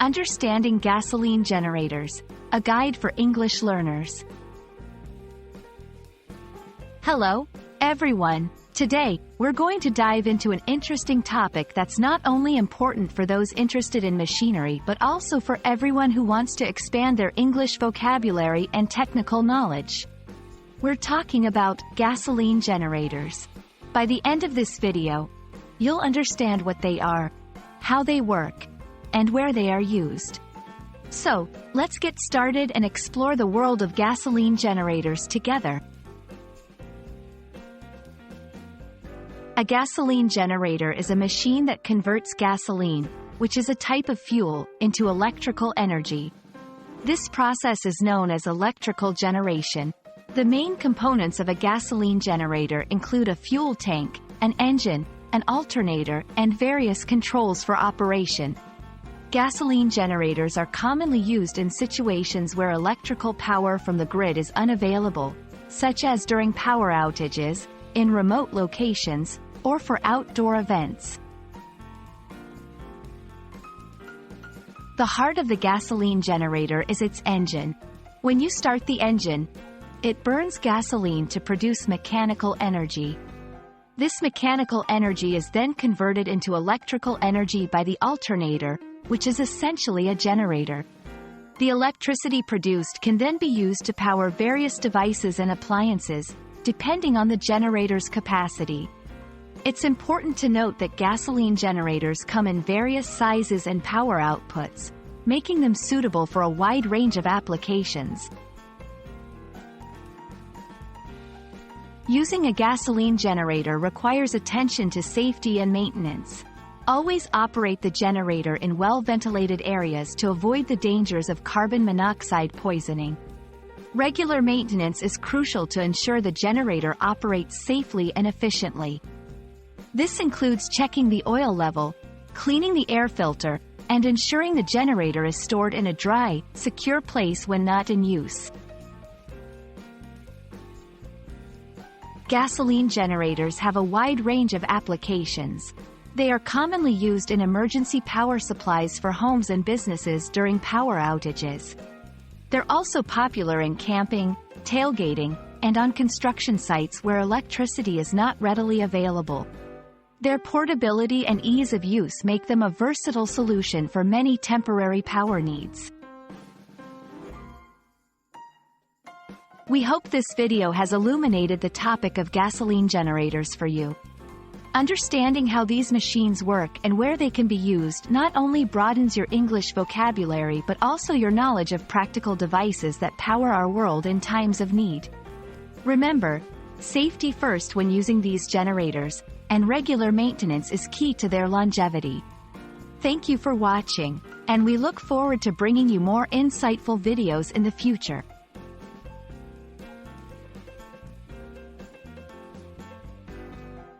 Understanding gasoline generators, a guide for English learners. Hello, everyone. Today, we're going to dive into an interesting topic that's not only important for those interested in machinery but also for everyone who wants to expand their English vocabulary and technical knowledge. We're talking about gasoline generators. By the end of this video, you'll understand what they are, how they work, and where they are used. So, let's get started and explore the world of gasoline generators together. A gasoline generator is a machine that converts gasoline, which is a type of fuel, into electrical energy. This process is known as electrical generation. The main components of a gasoline generator include a fuel tank, an engine, an alternator, and various controls for operation. Gasoline generators are commonly used in situations where electrical power from the grid is unavailable, such as during power outages, in remote locations, or for outdoor events. The heart of the gasoline generator is its engine. When you start the engine, it burns gasoline to produce mechanical energy. This mechanical energy is then converted into electrical energy by the alternator, which is essentially a generator. The electricity produced can then be used to power various devices and appliances, depending on the generator's capacity. It's important to note that gasoline generators come in various sizes and power outputs, making them suitable for a wide range of applications. Using a gasoline generator requires attention to safety and maintenance. Always operate the generator in well-ventilated areas to avoid the dangers of carbon monoxide poisoning. Regular maintenance is crucial to ensure the generator operates safely and efficiently. This includes checking the oil level, cleaning the air filter, and ensuring the generator is stored in a dry, secure place when not in use. Gasoline generators have a wide range of applications. They are commonly used in emergency power supplies for homes and businesses during power outages. They're also popular in camping, tailgating, and on construction sites where electricity is not readily available. Their portability and ease of use make them a versatile solution for many temporary power needs. We hope this video has illuminated the topic of gasoline generators for you. Understanding how these machines work and where they can be used not only broadens your English vocabulary but also your knowledge of practical devices that power our world in times of need. Remember, safety first when using these generators, and regular maintenance is key to their longevity. Thank you for watching, and we look forward to bringing you more insightful videos in the future.